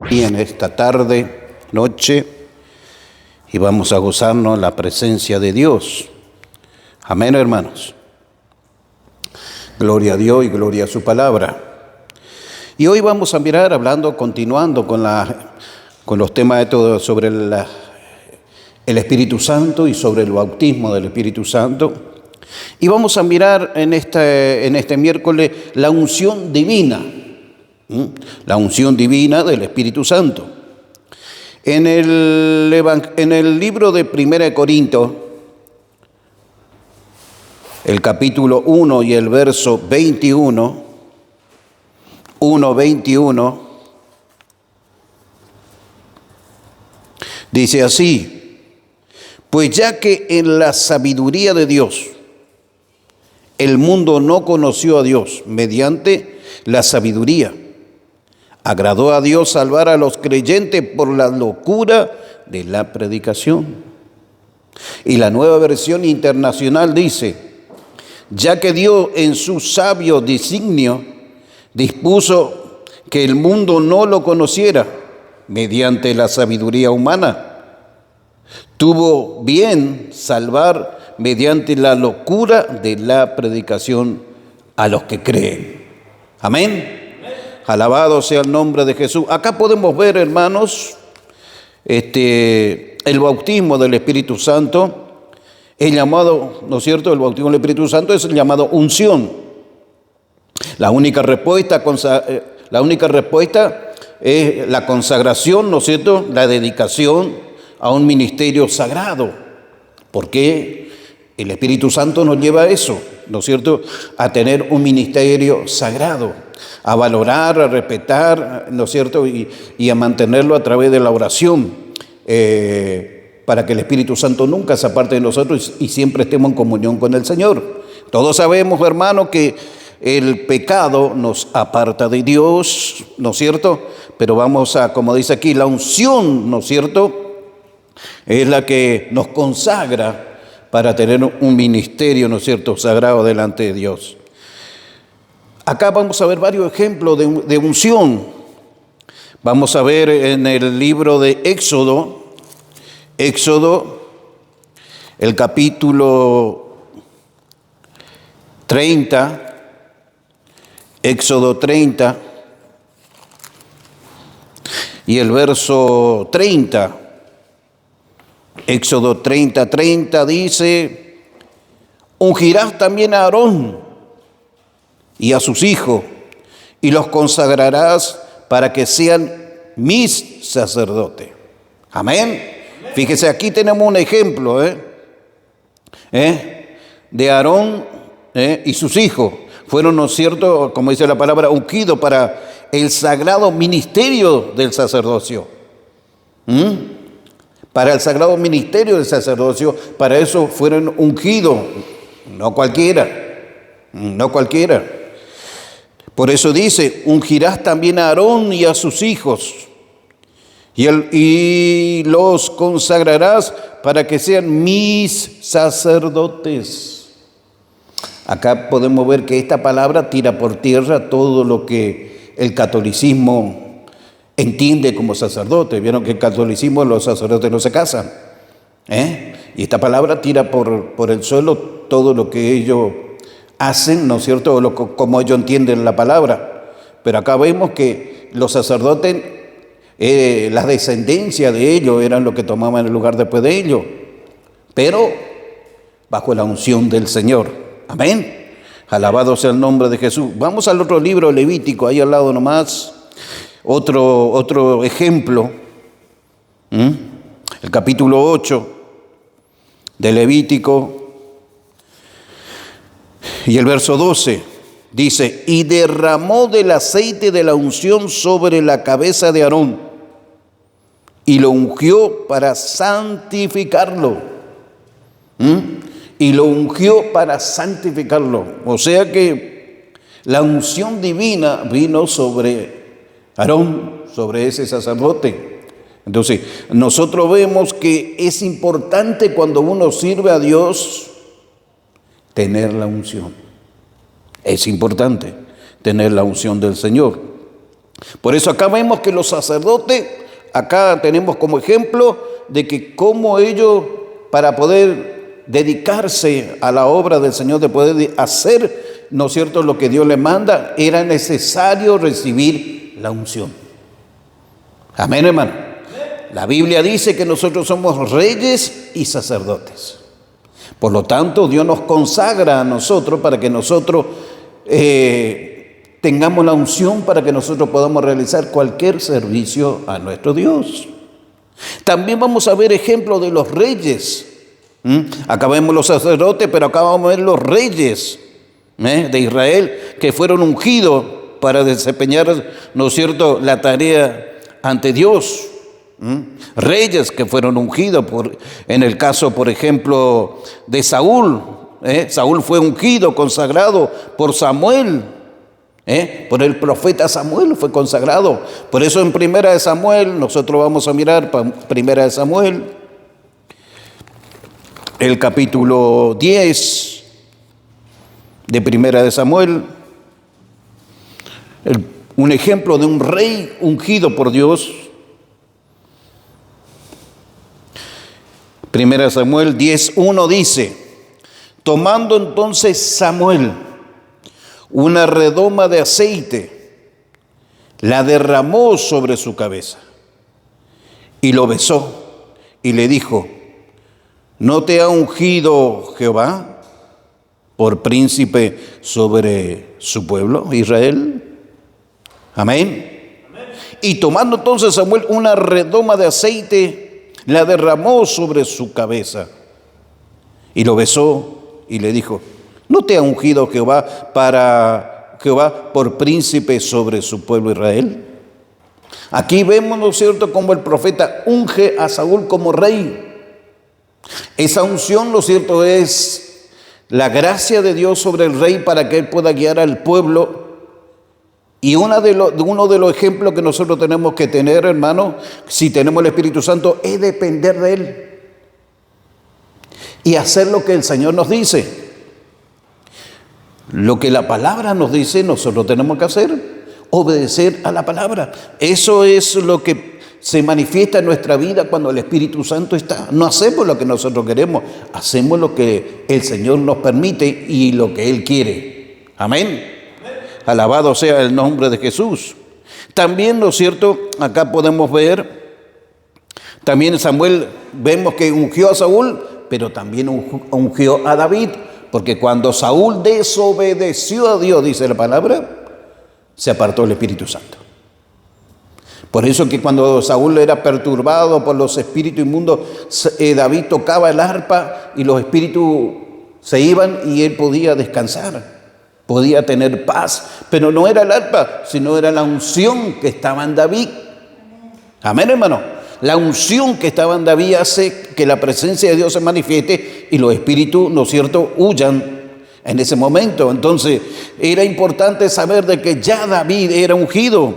Y en esta tarde, noche, y vamos a gozarnos en la presencia de Dios. Amén, hermanos. Gloria a Dios y gloria a su palabra. Y hoy vamos a mirar, continuando con los temas de todo sobre el Espíritu Santo y sobre el bautismo del Espíritu Santo. Y vamos a mirar en este miércoles la unción divina. La unción divina del Espíritu Santo. En el libro de 1 Corintios, el capítulo 1 y el verso 21, 1:21, dice así: pues ya que en la sabiduría de Dios el mundo no conoció a Dios mediante la sabiduría, agradó a Dios salvar a los creyentes por la locura de la predicación. Y la Nueva Versión Internacional dice: ya que Dios en su sabio designio dispuso que el mundo no lo conociera mediante la sabiduría humana, tuvo bien salvar mediante la locura de la predicación a los que creen. Amén. Alabado sea el nombre de Jesús. Acá podemos ver, hermanos, el bautismo del Espíritu Santo. El llamado, ¿no es cierto?, el bautismo del Espíritu Santo es el llamado unción. La única respuesta es la consagración, ¿no es cierto?, la dedicación a un ministerio sagrado. Porque el Espíritu Santo nos lleva a eso, ¿no es cierto?, a tener un ministerio sagrado, a valorar, a respetar, ¿no es cierto?, y a mantenerlo a través de la oración, para que el Espíritu Santo nunca se aparte de nosotros y siempre estemos en comunión con el Señor. Todos sabemos, hermano, que el pecado nos aparta de Dios, ¿no es cierto? Pero vamos a, como dice aquí, la unción, ¿no es cierto?, es la que nos consagra para tener un ministerio, ¿no es cierto?, sagrado delante de Dios. Acá vamos a ver varios ejemplos de unción. Vamos a ver en el libro de Éxodo, el capítulo 30, Éxodo 30 y el verso 30. Éxodo 30 dice: ungirás también a Aarón y a sus hijos, y los consagrarás para que sean mis sacerdotes. Amén. Fíjese, aquí tenemos un ejemplo de Aarón y sus hijos. Fueron, ¿no es cierto?, como dice la palabra, ungidos para el sagrado ministerio del sacerdocio. Para el sagrado ministerio del sacerdocio, para eso fueron ungidos, no cualquiera. Por eso dice: ungirás también a Aarón y a sus hijos, y los consagrarás para que sean mis sacerdotes. Acá podemos ver que esta palabra tira por tierra todo lo que el catolicismo entiende como sacerdote. Vieron que el catolicismo, los sacerdotes no se casan, y esta palabra tira por el suelo todo lo que ellos hacen, ¿no es cierto?, como ellos entienden la palabra. Pero acá vemos que los sacerdotes, la descendencia de ellos eran los que tomaban el lugar después de ellos, pero bajo la unción del Señor. Amén. Alabado sea el nombre de Jesús. Vamos al otro libro, Levítico, ahí al lado nomás. Otro ejemplo, el capítulo 8 de Levítico y el verso 12 dice: y derramó del aceite de la unción sobre la cabeza de Aarón y lo ungió para santificarlo. Y lo ungió para santificarlo. O sea que la unción divina vino sobre Aarón, sobre ese sacerdote. Entonces, nosotros vemos que es importante cuando uno sirve a Dios tener la unción. Es importante tener la unción del Señor. Por eso acá vemos que los sacerdotes, acá tenemos como ejemplo de que cómo ellos, para poder dedicarse a la obra del Señor, de poder hacer, ¿no es cierto?, lo que Dios le manda, era necesario recibir la unción. Amén, hermano. La Biblia dice que nosotros somos reyes y sacerdotes. Por lo tanto, Dios nos consagra a nosotros para que nosotros tengamos la unción para que nosotros podamos realizar cualquier servicio a nuestro Dios. También vamos a ver ejemplos de los reyes. Acá vemos los sacerdotes, pero acá vamos a ver los reyes de Israel que fueron ungidos para desempeñar, ¿no es cierto?, la tarea ante Dios. Reyes que fueron ungidos, en el caso, por ejemplo, de Saúl. Saúl fue ungido, consagrado por Samuel. Por el profeta Samuel fue consagrado. Por eso en Primera de Samuel, nosotros vamos a mirar Primera de Samuel, el capítulo 10 de Primera de Samuel, un ejemplo de un rey ungido por Dios. Primera de Samuel 10:1 dice: tomando entonces Samuel una redoma de aceite, la derramó sobre su cabeza y lo besó y le dijo: ¿no te ha ungido Jehová por príncipe sobre su pueblo, Israel? Amén. Y tomando entonces Samuel una redoma de aceite, la derramó sobre su cabeza y lo besó y le dijo: ¿no te ha ungido Jehová por príncipe sobre su pueblo Israel? Aquí vemos, ¿no es cierto?, como el profeta unge a Saúl como rey. Esa unción, ¿no es cierto?, es la gracia de Dios sobre el rey para que él pueda guiar al pueblo. Y uno de los ejemplos que nosotros tenemos que tener, hermano, si tenemos el Espíritu Santo, es depender de Él y hacer lo que el Señor nos dice. Lo que la palabra nos dice, nosotros tenemos que hacer, obedecer a la palabra. Eso es lo que se manifiesta en nuestra vida cuando el Espíritu Santo está. No hacemos lo que nosotros queremos, hacemos lo que el Señor nos permite y lo que Él quiere. Amén. Alabado sea el nombre de Jesús. También, ¿no es cierto?, acá podemos ver, también Samuel, vemos que ungió a Saúl, pero también ungió a David, porque cuando Saúl desobedeció a Dios, dice la palabra, se apartó el Espíritu Santo. Por eso que cuando Saúl era perturbado por los espíritus inmundos, David tocaba el arpa y los espíritus se iban y él podía descansar. Podía tener paz, pero no era el arpa, sino era la unción que estaba en David. Amén, hermano. La unción que estaba en David hace que la presencia de Dios se manifieste y los espíritus, ¿no es cierto?, huyan en ese momento. Entonces, era importante saber de que ya David era ungido.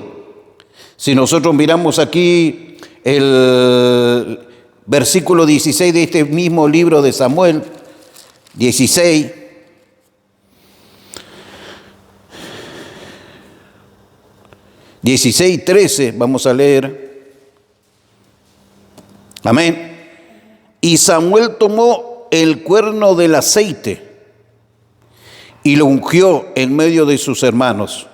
Si nosotros miramos aquí el versículo 16 de este mismo libro de Samuel, 16, y 13, vamos a leer. Amén. Y Samuel tomó el cuerno del aceite y lo ungió en medio de sus hermanos.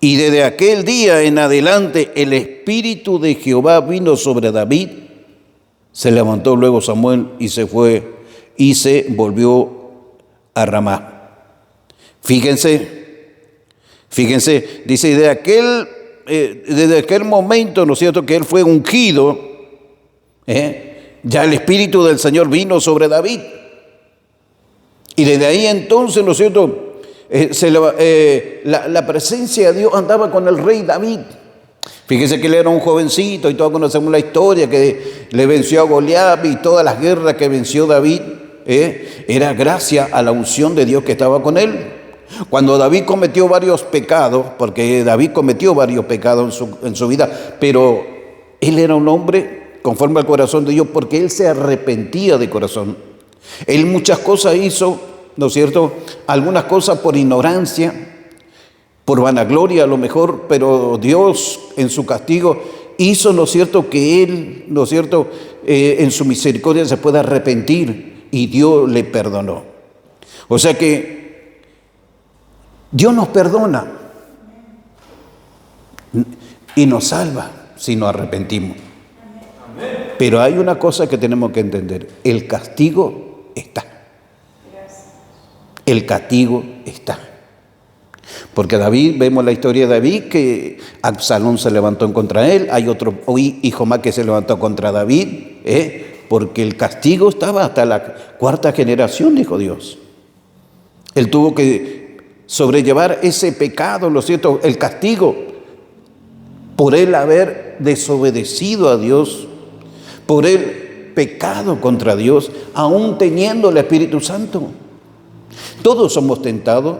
Y desde aquel día en adelante el Espíritu de Jehová vino sobre David. Se levantó luego Samuel y se fue y se volvió a Ramá. Fíjense, dice, desde aquel momento, ¿no es cierto?, que él fue ungido, ya el Espíritu del Señor vino sobre David. Y desde ahí entonces, ¿no es cierto?, la presencia de Dios andaba con el rey David. Fíjense que él era un jovencito y todos conocemos la historia que le venció a Goliat y todas las guerras que venció David, era gracias a la unción de Dios que estaba con él. Cuando David cometió varios pecados, porque David cometió varios pecados en su vida, pero él era un hombre conforme al corazón de Dios porque él se arrepentía de corazón. Él muchas cosas hizo, ¿no es cierto?, algunas cosas por ignorancia, por vanagloria a lo mejor, pero Dios en su castigo hizo, ¿no es cierto?, que él, ¿no es cierto?, en su misericordia se pueda arrepentir y Dios le perdonó. O sea que Dios nos perdona y nos salva si nos arrepentimos. Pero hay una cosa que tenemos que entender: el castigo está. El castigo está. Porque David, vemos la historia de David, que Absalón se levantó en contra él, hay otro hijo más que se levantó contra David, porque el castigo estaba hasta la cuarta generación, dijo Dios. Él tuvo que sobrellevar ese pecado, ¿no es cierto?, el castigo, por él haber desobedecido a Dios, por él pecado contra Dios, aún teniendo el Espíritu Santo. Todos somos tentados,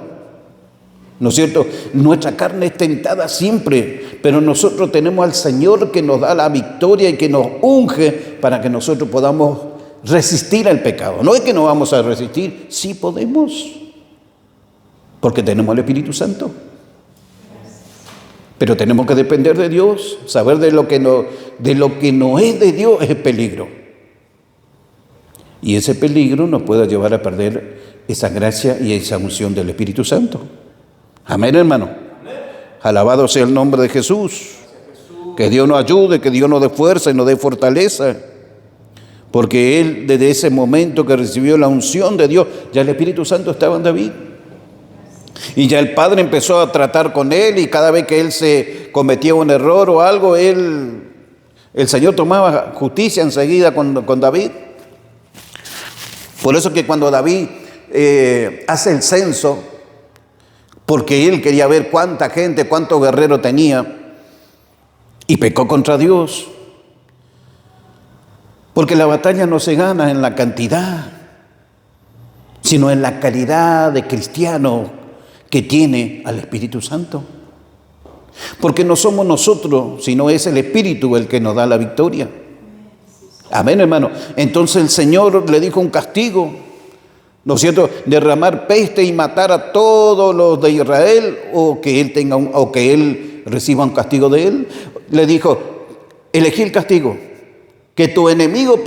¿no es cierto? Nuestra carne es tentada siempre, pero nosotros tenemos al Señor que nos da la victoria y que nos unge para que nosotros podamos resistir al pecado. No es que no vamos a resistir, sí podemos, porque tenemos el Espíritu Santo. Pero tenemos que depender de Dios, saber de lo que no es de Dios es peligro. Y ese peligro nos puede llevar a perder esa gracia y esa unción del Espíritu Santo. Amén, hermano. Amén. Alabado sea el nombre de Jesús. Que Dios nos ayude, que Dios nos dé fuerza y nos dé fortaleza. Porque él, desde ese momento que recibió la unción de Dios, ya el Espíritu Santo estaba en David. Y ya el Padre empezó a tratar con él, y cada vez que él se cometía un error o algo, el Señor tomaba justicia enseguida con David. Por eso que cuando David hace el censo, porque él quería ver cuánta gente, cuántos guerreros tenía, y pecó contra Dios. Porque la batalla no se gana en la cantidad, sino en la calidad de cristiano que tiene al Espíritu Santo. Porque no somos nosotros, sino es el Espíritu el que nos da la victoria. Amén, hermano. Entonces el Señor le dijo un castigo, ¿no es cierto?, derramar peste y matar a todos los de Israel, o que él reciba un castigo de él. Le dijo: elegí el castigo, que tus enemigos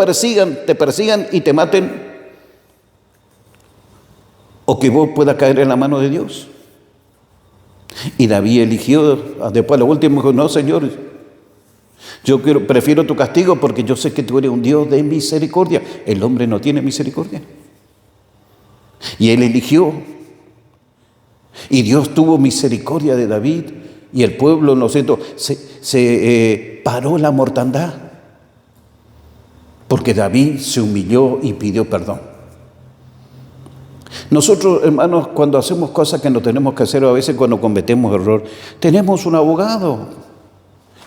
te persigan y te maten, o que vos puedas caer en la mano de Dios. Y David eligió, después lo último dijo: no, Señor, yo prefiero tu castigo, porque yo sé que tú eres un Dios de misericordia. El hombre no tiene misericordia. Y él eligió. Y Dios tuvo misericordia de David. Y el pueblo, ¿no es cierto?, se paró la mortandad. Porque David se humilló y pidió perdón. Nosotros, hermanos, cuando hacemos cosas que no tenemos que hacer, o a veces cuando cometemos error, tenemos un abogado,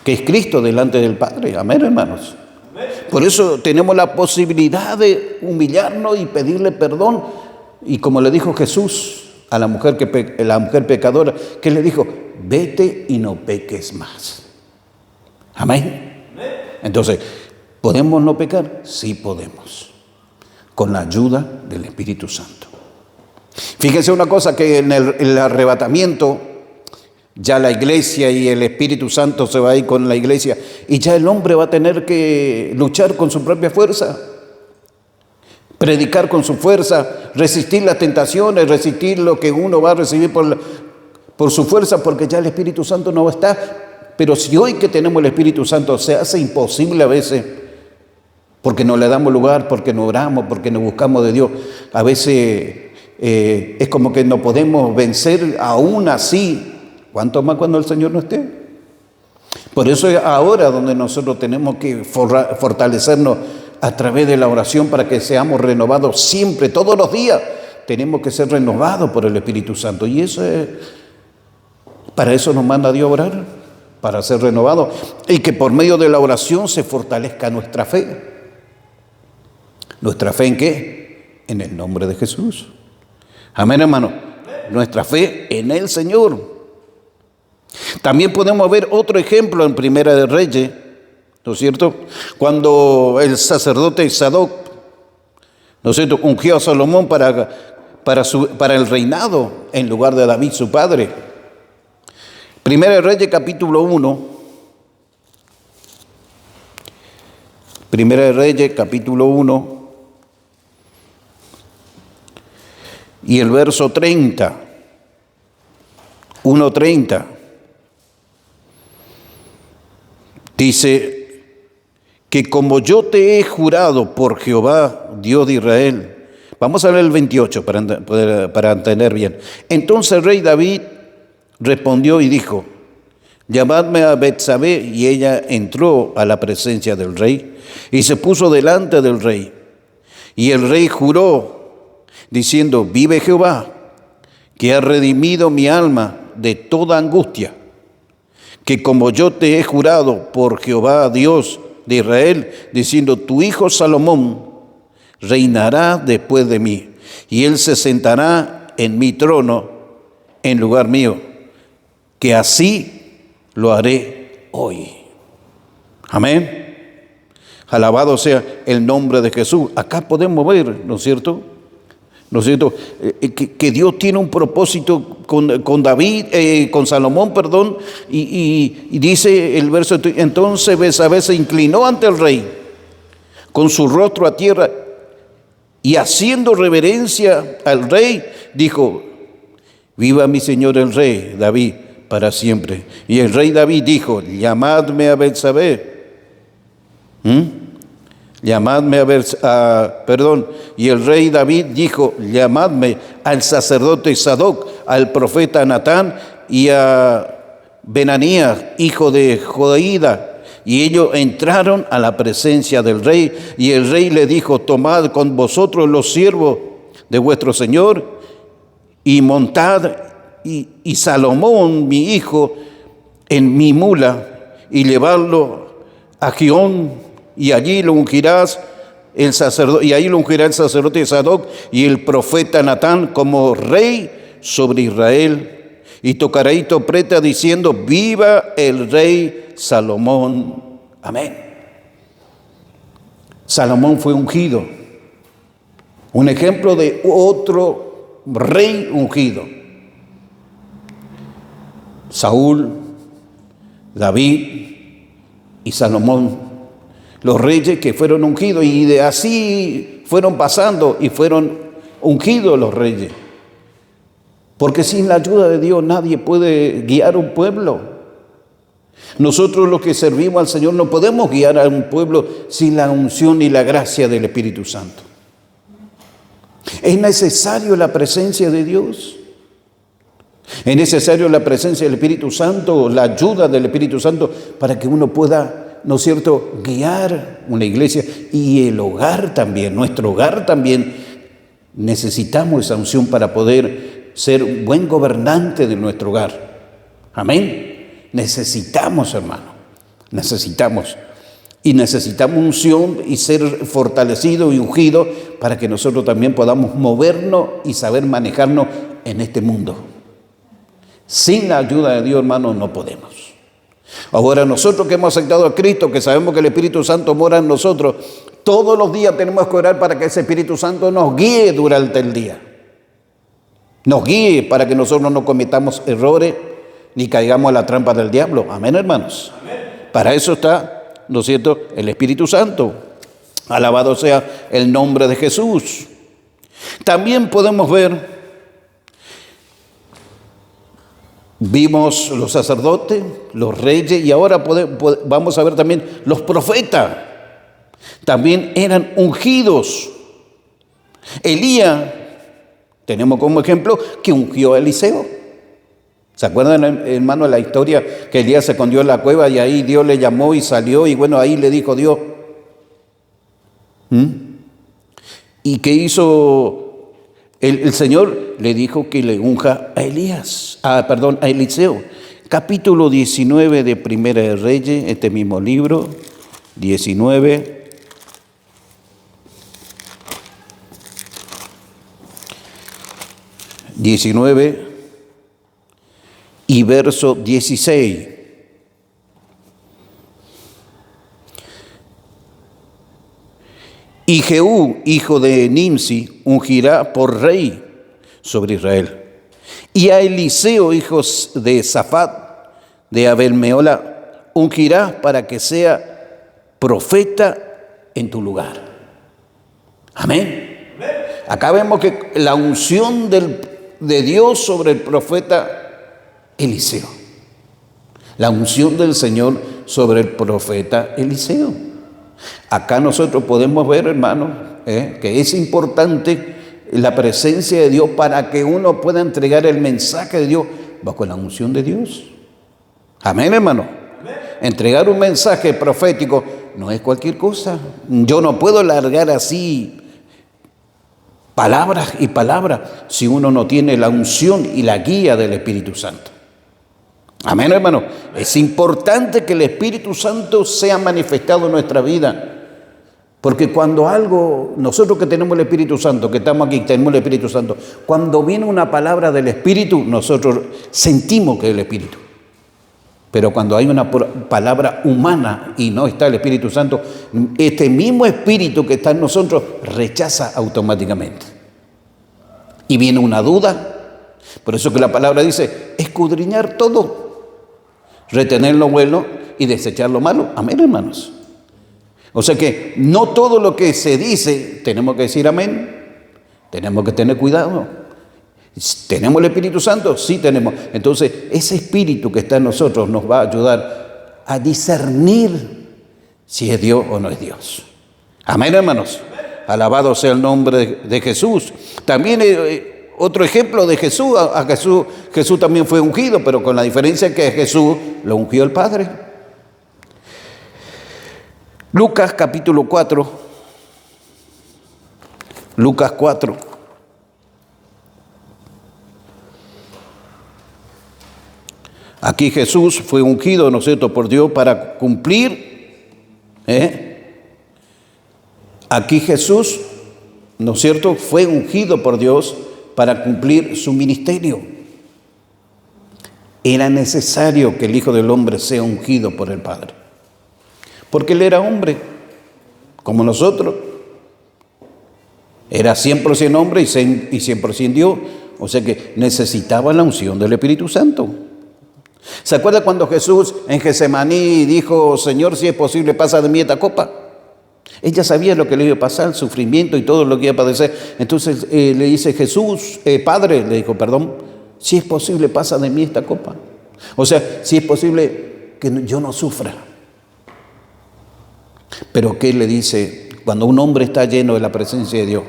que es Cristo, delante del Padre. Amén, hermanos. Por eso tenemos la posibilidad de humillarnos y pedirle perdón. Y como le dijo Jesús a la mujer pecadora, que le dijo: vete y no peques más. Amén. Entonces, ¿podemos no pecar? Sí podemos, con la ayuda del Espíritu Santo. Fíjense una cosa, que en el arrebatamiento, ya la iglesia y el Espíritu Santo se va a ir con la iglesia, y ya el hombre va a tener que luchar con su propia fuerza, predicar con su fuerza, resistir las tentaciones, resistir lo que uno va a recibir por su fuerza, porque ya el Espíritu Santo no va a estar. Pero si hoy que tenemos el Espíritu Santo se hace imposible a veces, porque no le damos lugar, porque no oramos, porque no buscamos de Dios, a veces es como que no podemos vencer aún así. ¿Cuánto más cuando el Señor no esté? Por eso es ahora donde nosotros tenemos que fortalecernos a través de la oración, para que seamos renovados siempre, todos los días. Tenemos que ser renovados por el Espíritu Santo. Y eso para eso nos manda Dios a orar, para ser renovados. Y que por medio de la oración se fortalezca nuestra fe. ¿Nuestra fe en qué? En el nombre de Jesús. Amén, hermano. Nuestra fe en el Señor. También podemos ver otro ejemplo en Primera de Reyes, ¿no es cierto? Cuando el sacerdote Sadoc, ¿no es cierto?, ungió a Salomón para el reinado en lugar de David, su padre. Primera de Reyes, capítulo 1. Primera de Reyes, capítulo 1. Y el verso 30. 1:30. Dice que como yo te he jurado por Jehová, Dios de Israel. Vamos a ver el 28 para entender bien. Entonces el rey David respondió y dijo: llamadme a Betsabé. Y ella entró a la presencia del rey y se puso delante del rey. Y el rey juró, diciendo: vive Jehová, que ha redimido mi alma de toda angustia, que como yo te he jurado por Jehová, Dios de Israel, diciendo: tu hijo Salomón reinará después de mí, y él se sentará en mi trono en lugar mío, que así lo haré hoy. Amén. Alabado sea el nombre de Jesús. Acá podemos ver, ¿no es cierto? ¿No es cierto? Que Dios tiene un propósito con David, con Salomón, perdón, y dice el verso: entonces Betsabé se inclinó ante el rey con su rostro a tierra, y haciendo reverencia al rey, dijo: viva mi señor el rey David para siempre. Y el rey David dijo: llamadme a Betsabé. Llamadme y el rey David dijo: llamadme al sacerdote Sadoc, al profeta Natán y a Benanías, hijo de Joiada. Y ellos entraron a la presencia del rey, y el rey le dijo: tomad con vosotros los siervos de vuestro señor, y montad y Salomón mi hijo en mi mula, y llevadlo a Gihón, y allí lo ungirás el sacerdote, y ahí lo ungirá el sacerdote Sadoc y el profeta Natán como rey sobre Israel. Y tocará trompeta diciendo: viva el rey Salomón. Amén. Salomón fue ungido, un ejemplo de otro rey ungido. Saúl, David y Salomón, los reyes que fueron ungidos, y de así fueron pasando y fueron ungidos los reyes. Porque sin la ayuda de Dios nadie puede guiar un pueblo. Nosotros los que servimos al Señor no podemos guiar a un pueblo sin la unción y la gracia del Espíritu Santo. Es necesario la presencia de Dios. Es necesario la presencia del Espíritu Santo, la ayuda del Espíritu Santo, para que uno pueda, ¿no es cierto?, guiar una iglesia y el hogar también, nuestro hogar también. Necesitamos esa unción para poder ser un buen gobernante de nuestro hogar. Amén. Necesitamos, hermano, necesitamos. Y necesitamos unción y ser fortalecido y ungido para que nosotros también podamos movernos y saber manejarnos en este mundo. Sin la ayuda de Dios, hermano, no podemos. Ahora nosotros que hemos aceptado a Cristo, que sabemos que el Espíritu Santo mora en nosotros, todos los días tenemos que orar para que ese Espíritu Santo nos guíe durante el día. Nos guíe para que nosotros no cometamos errores ni caigamos a la trampa del diablo. Amén, hermanos. Amén. Para eso está, ¿no es cierto?, el Espíritu Santo. Alabado sea el nombre de Jesús. También podemos ver, vimos los sacerdotes, los reyes, y ahora vamos a ver también los profetas. También eran ungidos. Elías, tenemos como ejemplo que ungió a Eliseo. ¿Se acuerdan, hermano, de la historia que Elías se escondió en la cueva y ahí Dios le llamó y salió, y bueno, ahí le dijo Dios? ¿Y qué hizo el Señor? Le dijo que le unja a a Eliseo. Capítulo 19 de Primera de Reyes, este mismo libro, 19. Y verso 16. Y Jehú, hijo de Nimsi, ungirá por rey sobre Israel. Y a Eliseo, hijo de Safat, de Abel Mehola ungirás para que sea profeta en tu lugar. Amén. Acá vemos que la unción de Dios sobre el profeta Eliseo. La unción del Señor sobre el profeta Eliseo. Acá nosotros podemos ver, hermanos, que es importante la presencia de Dios para que uno pueda entregar el mensaje de Dios bajo la unción de Dios. Amén, hermano. Entregar un mensaje profético no es cualquier cosa. Yo no puedo largar así palabras y palabras si uno no tiene la unción y la guía del Espíritu Santo. Amén, hermano. Es importante que el Espíritu Santo sea manifestado en nuestra vida. Porque cuando algo, nosotros que tenemos el Espíritu Santo, que estamos aquí, tenemos el Espíritu Santo, cuando viene una palabra del Espíritu, nosotros sentimos que es el Espíritu. Pero cuando hay una palabra humana y no está el Espíritu Santo, este mismo Espíritu que está en nosotros rechaza automáticamente. Y viene una duda. Por eso que la palabra dice, escudriñar todo, retener lo bueno y desechar lo malo. Amén, hermanos. O sea que no todo lo que se dice tenemos que decir amén. Tenemos que tener cuidado. ¿Tenemos el Espíritu Santo? Sí tenemos. Entonces, ese Espíritu que está en nosotros nos va a ayudar a discernir si es Dios o no es Dios. Amén, hermanos. Alabado sea el nombre de Jesús. También otro ejemplo de Jesús. Jesús también fue ungido, pero con la diferencia que Jesús lo ungió el Padre. Lucas capítulo 4. Lucas 4. Aquí Jesús fue ungido, ¿no es cierto?, por Dios para cumplir. Aquí Jesús, ¿no es cierto?, fue ungido por Dios para cumplir su ministerio. Era necesario que el Hijo del Hombre sea ungido por el Padre. Porque Él era hombre, como nosotros. Era 100% hombre y 100% Dios. O sea que necesitaba la unción del Espíritu Santo. ¿Se acuerda cuando Jesús en Getsemaní dijo, Señor, si es posible, pasa de mí esta copa? Ella sabía lo que le iba a pasar, el sufrimiento y todo lo que iba a padecer. Entonces le dice Jesús, Padre, le dijo, perdón, si es posible, pasa de mí esta copa. O sea, si es posible que yo no sufra. Pero ¿qué le dice? Cuando un hombre está lleno de la presencia de Dios,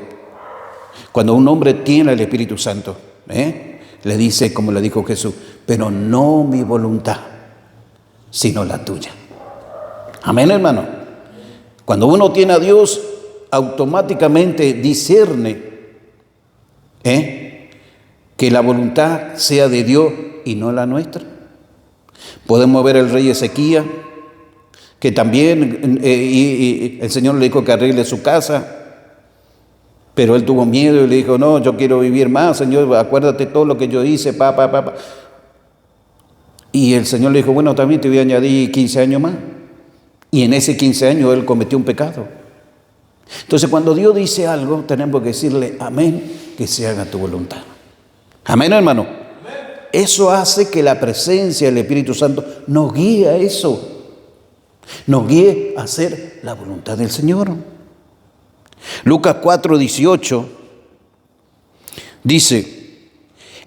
cuando un hombre tiene el Espíritu Santo, le dice, como le dijo Jesús, pero no mi voluntad, sino la tuya. Amén, hermano. Cuando uno tiene a Dios, automáticamente discierne que la voluntad sea de Dios y no la nuestra. Podemos ver el rey Ezequías, que también y el Señor le dijo que arregle su casa, pero él tuvo miedo y le dijo, no, yo quiero vivir más, Señor, acuérdate todo lo que yo hice, Y el Señor le dijo, bueno, también te voy a añadir 15 años más. Y en ese 15 años él cometió un pecado. Entonces, cuando Dios dice algo, tenemos que decirle, amén, que se haga tu voluntad. Amén, hermano. Eso hace que la presencia del Espíritu Santo nos guíe a eso. Nos guíe a hacer la voluntad del Señor. Lucas 4:18 dice,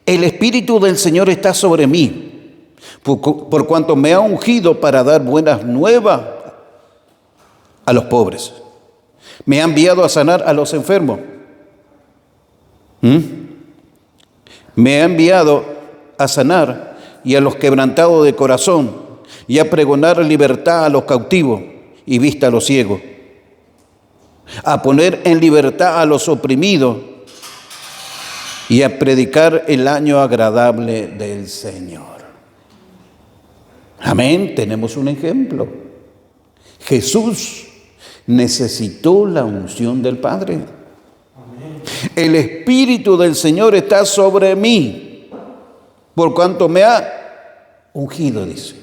el Espíritu del Señor está sobre mí, por cuanto me ha ungido para dar buenas nuevas a los pobres. Me ha enviado a sanar a los enfermos. Me ha enviado a sanar y a los quebrantados de corazón, y a pregonar libertad a los cautivos y vista a los ciegos, a poner en libertad a los oprimidos y a predicar el año agradable del Señor. Amén, tenemos un ejemplo. Jesús necesitó la unción del Padre. El Espíritu del Señor está sobre mí, por cuanto me ha ungido, dice.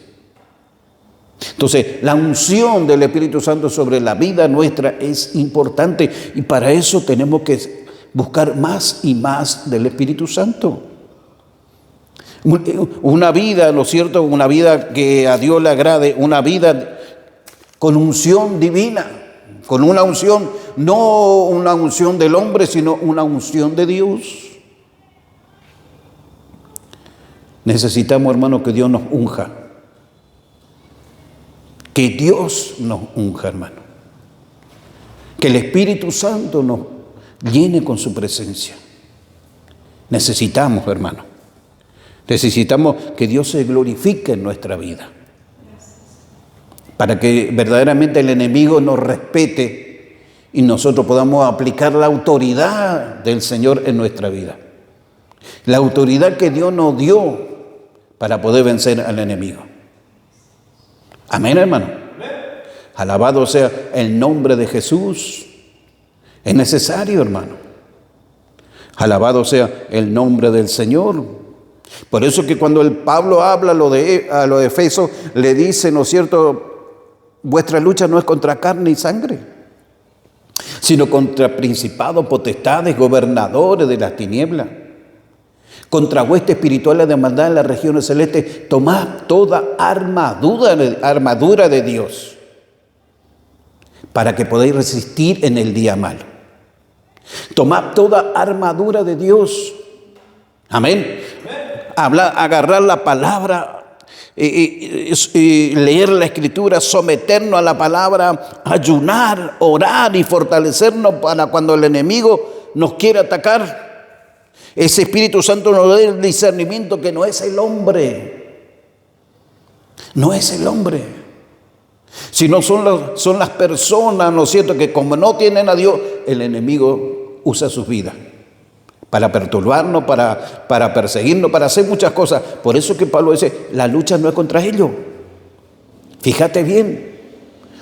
Entonces, la unción del Espíritu Santo sobre la vida nuestra es importante y para eso tenemos que buscar más y más del Espíritu Santo. Una vida, ¿no es cierto? Una vida que a Dios le agrade, una vida con unción divina, con una unción, no una unción del hombre, sino una unción de Dios. Necesitamos, hermano, que Dios nos unja. Que Dios nos unja, hermano. Que el Espíritu Santo nos llene con su presencia. Necesitamos, hermano. Necesitamos que Dios se glorifique en nuestra vida. Para que verdaderamente el enemigo nos respete y nosotros podamos aplicar la autoridad del Señor en nuestra vida. La autoridad que Dios nos dio para poder vencer al enemigo. Amén, hermano. Alabado sea el nombre de Jesús. Es necesario, hermano. Alabado sea el nombre del Señor. Por eso que cuando el Pablo habla a los de Efesos, le dice, ¿no es cierto? Vuestra lucha no es contra carne y sangre, sino contra principados, potestades, gobernadores de las tinieblas, contra huestes espirituales de maldad en las regiones celestes. Tomad toda armadura de Dios para que podáis resistir en el día malo. Tomad toda armadura de Dios. Amén. Agarrar la palabra, leer la Escritura, someternos a la palabra, ayunar, orar y fortalecernos para cuando el enemigo nos quiera atacar. Ese Espíritu Santo nos da el discernimiento que no es el hombre. No es el hombre. Sino son las personas, ¿no es cierto?, que como no tienen a Dios, el enemigo usa sus vidas para perturbarnos, para perseguirnos, para hacer muchas cosas. Por eso que Pablo dice, la lucha no es contra ellos. Fíjate bien.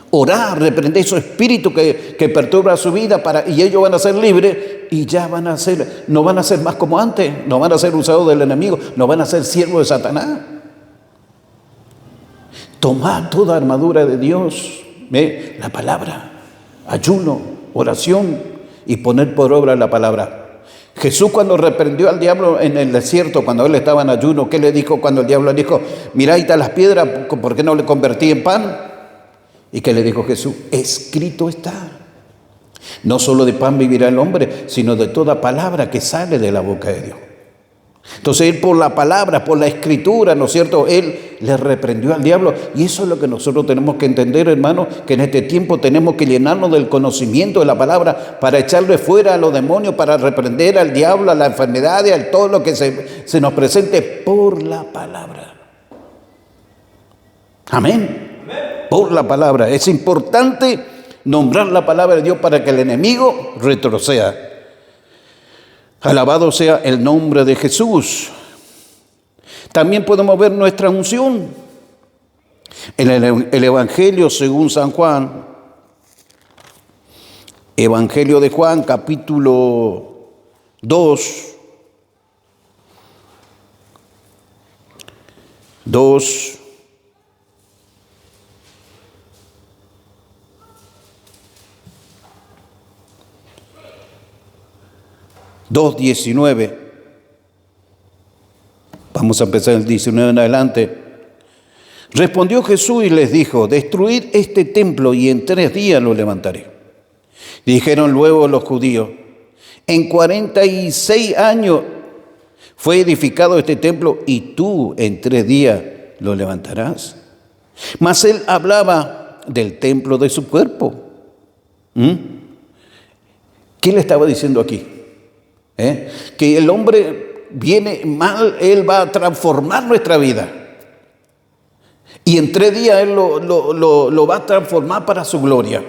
Orar, reprender esos espíritus que perturban su vida y ellos van a ser libres y ya no van a ser más como antes, no van a ser usados del enemigo, no van a ser siervos de Satanás. Tomad toda armadura de Dios, la palabra, ayuno, oración y poner por obra la palabra. Jesús cuando reprendió al diablo en el desierto, cuando él estaba en ayuno, ¿qué le dijo cuando el diablo le dijo, mirá, ahí están las piedras, ¿por qué no le convertí en pan? ¿Y qué le dijo Jesús? Escrito está. No solo de pan vivirá el hombre, sino de toda palabra que sale de la boca de Dios. Entonces él por la palabra, por la escritura, ¿no es cierto?, él le reprendió al diablo. Y eso es lo que nosotros tenemos que entender, hermano, que en este tiempo tenemos que llenarnos del conocimiento de la palabra para echarle fuera a los demonios, para reprender al diablo, a la enfermedad, a todo lo que se nos presente por la palabra. Amén. Por la palabra. Es importante nombrar la palabra de Dios para que el enemigo retroceda. Alabado sea el nombre de Jesús. También podemos ver nuestra unción en el Evangelio según San Juan. Evangelio de Juan, capítulo 2. 2:19. Vamos a empezar el 19 en adelante. Respondió Jesús y les dijo, destruid este templo y en 3 días lo levantaré. Dijeron luego los judíos, en 46 años fue edificado este templo y tú en 3 días lo levantarás. Mas él hablaba del templo de su cuerpo. ¿Qué le estaba diciendo aquí? Que el hombre viene mal, él va a transformar nuestra vida. Y en 3 días él lo va a transformar para su gloria.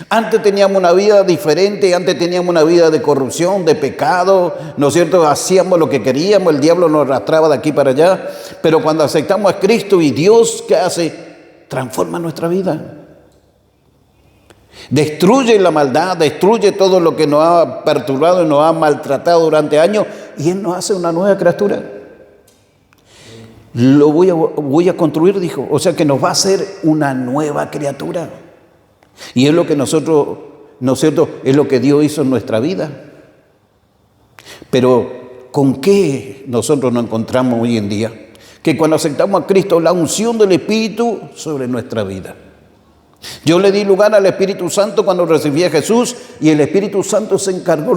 Antes teníamos una vida diferente, antes teníamos una vida de corrupción, de pecado, ¿no es cierto? Hacíamos lo que queríamos, el diablo nos arrastraba de aquí para allá. Pero cuando aceptamos a Cristo y Dios, ¿qué hace? Transforma nuestra vida. Destruye la maldad, destruye todo lo que nos ha perturbado y nos ha maltratado durante años y Él nos hace una nueva criatura. Lo voy a construir, dijo. O sea que nos va a hacer una nueva criatura. Y es lo que nosotros, ¿no es cierto? Es lo que Dios hizo en nuestra vida. Pero ¿con qué nosotros nos encontramos hoy en día? Que cuando aceptamos a Cristo, la unción del Espíritu sobre nuestra vida. Yo le di lugar al Espíritu Santo cuando recibí a Jesús, y el Espíritu Santo se encargó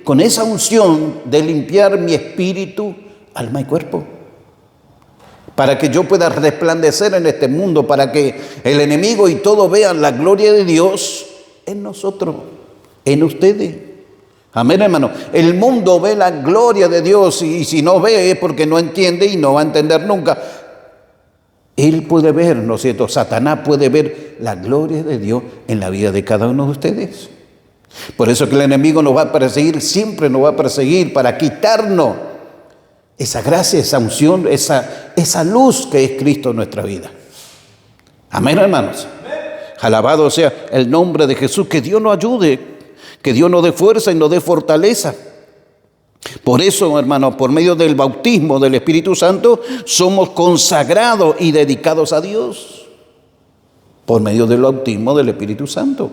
con esa unción, de limpiar mi espíritu, alma y cuerpo, para que yo pueda resplandecer en este mundo, para que el enemigo y todo vean la gloria de Dios en nosotros, en ustedes. Amén, hermano. El mundo ve la gloria de Dios, y si no ve es porque no entiende y no va a entender nunca. Él puede ver, ¿no es cierto? Satanás puede ver la gloria de Dios en la vida de cada uno de ustedes. Por eso que el enemigo nos va a perseguir, siempre nos va a perseguir para quitarnos esa gracia, esa unción, esa luz que es Cristo en nuestra vida. Amén, hermanos. Alabado sea el nombre de Jesús. Que Dios nos ayude, que Dios nos dé fuerza y nos dé fortaleza. Por eso, hermano, por medio del bautismo del Espíritu Santo, somos consagrados y dedicados a Dios. Por medio del bautismo del Espíritu Santo.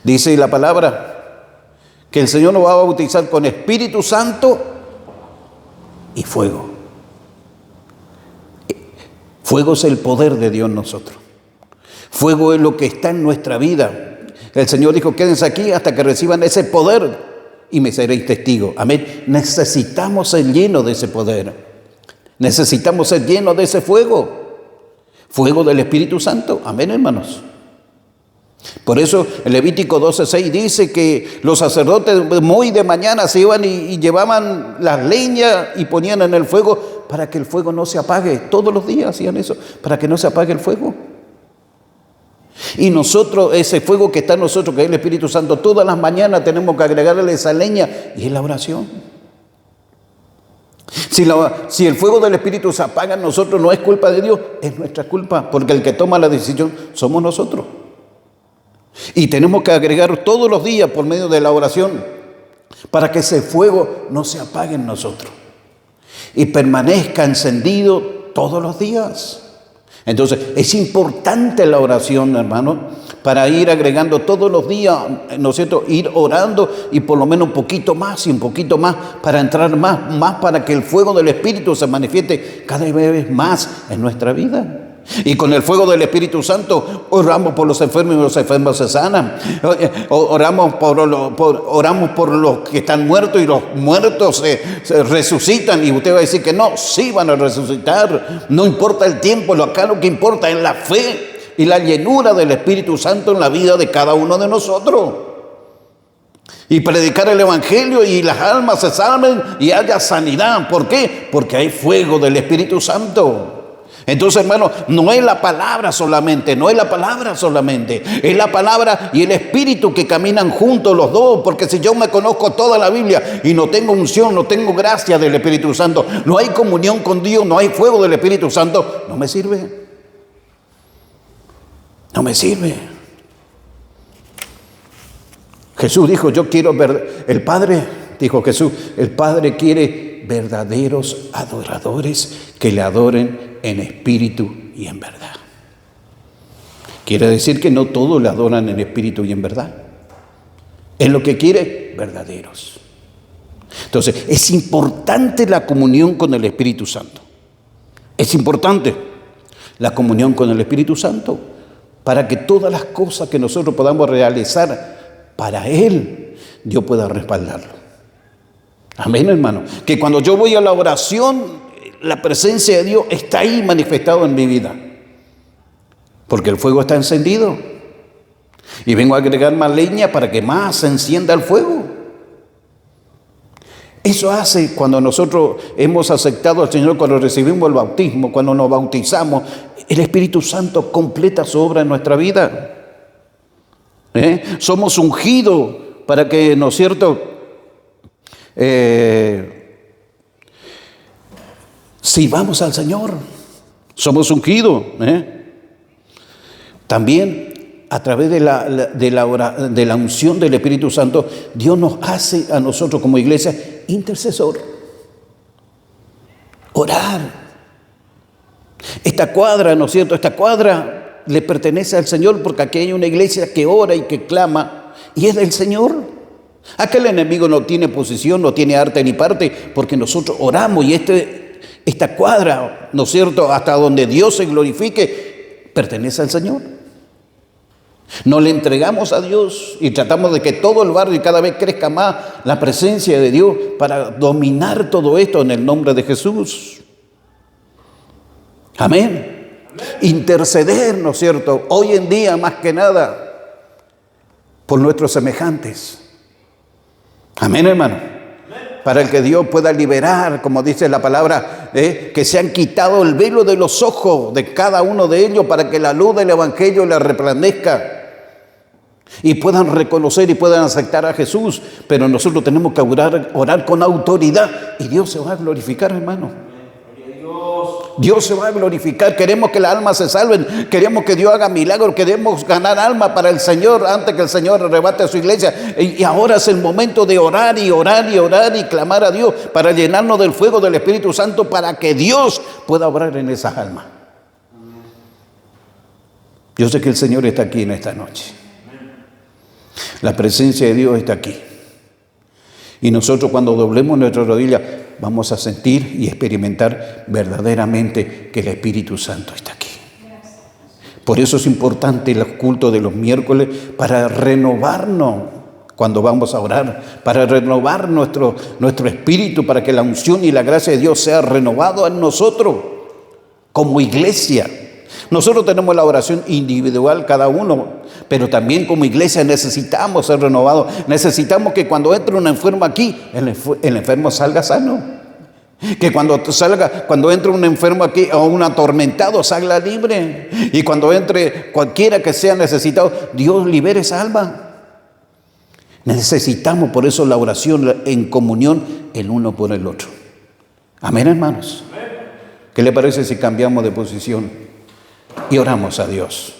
Dice la palabra que el Señor nos va a bautizar con Espíritu Santo y fuego. Fuego es el poder de Dios en nosotros. Fuego es lo que está en nuestra vida. El Señor dijo: quédense aquí hasta que reciban ese poder y me seréis testigos. Amén. Necesitamos ser llenos de ese poder. Necesitamos ser llenos de ese fuego. Fuego del Espíritu Santo. Amén, hermanos. Por eso el Levítico 12:6 dice que los sacerdotes muy de mañana se iban y llevaban las leñas y ponían en el fuego para que el fuego no se apague. Todos los días hacían eso, para que no se apague el fuego. Y nosotros, ese fuego que está en nosotros, que es el Espíritu Santo, todas las mañanas tenemos que agregarle esa leña, y es la oración. Si el fuego del Espíritu se apaga en nosotros, no es culpa de Dios, es nuestra culpa, porque el que toma la decisión somos nosotros. Y tenemos que agregar todos los días por medio de la oración, para que ese fuego no se apague en nosotros y permanezca encendido todos los días. Entonces, es importante la oración, hermano, para ir agregando todos los días, ¿no es cierto? Ir orando, y por lo menos un poquito más y un poquito más, para entrar más para que el fuego del Espíritu se manifieste cada vez más en nuestra vida. Y con el fuego del Espíritu Santo oramos por los enfermos y los enfermos se sanan. Oramos por los que están muertos y los muertos se resucitan. Y usted va a decir que no, sí van a resucitar. No importa el tiempo, acá lo que importa es la fe y la llenura del Espíritu Santo en la vida de cada uno de nosotros. Y predicar el Evangelio y las almas se salven y haya sanidad. ¿Por qué? Porque hay fuego del Espíritu Santo. Entonces, hermano, no es la palabra solamente, es la palabra y el Espíritu que caminan juntos los dos, porque si yo me conozco toda la Biblia y no tengo unción, no tengo gracia del Espíritu Santo, no hay comunión con Dios, no hay fuego del Espíritu Santo, no me sirve. No me sirve. Jesús dijo: yo quiero ver, el Padre quiere verdaderos adoradores que le adoren en espíritu y en verdad. Quiere decir que no todos le adoran en espíritu y en verdad. Es lo que quiere, verdaderos. Entonces, es importante la comunión con el Espíritu Santo. Es importante la comunión con el Espíritu Santo para que todas las cosas que nosotros podamos realizar para Él, Dios pueda respaldarlo. Amén, hermano. Que cuando yo voy a la oración, la presencia de Dios está ahí manifestado en mi vida, porque el fuego está encendido, y vengo a agregar más leña para que más se encienda el fuego. Eso hace cuando nosotros hemos aceptado al Señor, cuando recibimos el bautismo, cuando nos bautizamos, el Espíritu Santo completa su obra en nuestra vida. Somos ungidos para que, ¿no es cierto?, si vamos al Señor, somos ungidos. También a través de la unción del Espíritu Santo, Dios nos hace a nosotros como iglesia intercesor. Orar. Esta cuadra, ¿no es cierto? Esta cuadra le pertenece al Señor, porque aquí hay una iglesia que ora y que clama, y es del Señor. Aquel enemigo no tiene posición, no tiene arte ni parte, porque nosotros oramos y esta cuadra, ¿no es cierto?, hasta donde Dios se glorifique, pertenece al Señor. No le entregamos a Dios y tratamos de que todo el barrio cada vez crezca más la presencia de Dios para dominar todo esto en el nombre de Jesús. Amén. Interceder, ¿no es cierto?, hoy en día más que nada por nuestros semejantes. Amén, hermano. Para el que Dios pueda liberar, como dice la palabra, que se han quitado el velo de los ojos de cada uno de ellos para que la luz del Evangelio les resplandezca y puedan reconocer y puedan aceptar a Jesús. Pero nosotros tenemos que orar con autoridad y Dios se va a glorificar, hermano. Dios se va a glorificar. Queremos que las almas se salven, queremos que Dios haga milagros, queremos ganar alma para el Señor antes que el Señor arrebate a su iglesia. Y ahora es el momento de orar y orar y orar y clamar a Dios para llenarnos del fuego del Espíritu Santo para que Dios pueda obrar en esas almas. Yo sé que el Señor está aquí en esta noche. La presencia de Dios está aquí. Y nosotros cuando doblemos nuestra rodilla vamos a sentir y experimentar verdaderamente que el Espíritu Santo está aquí. Por eso es importante el culto de los miércoles para renovarnos cuando vamos a orar, para renovar nuestro espíritu, para que la unción y la gracia de Dios sea renovado en nosotros como iglesia. Nosotros tenemos la oración individual cada uno, pero también como iglesia necesitamos ser renovados. Necesitamos que cuando entre un enfermo aquí, el enfermo salga sano. Que cuando entre un enfermo aquí o un atormentado salga libre. Y cuando entre cualquiera que sea necesitado, Dios libere esa alma. Necesitamos por eso la oración en comunión el uno por el otro. Amén, hermanos. ¿Qué le parece si cambiamos de posición y oramos a Dios?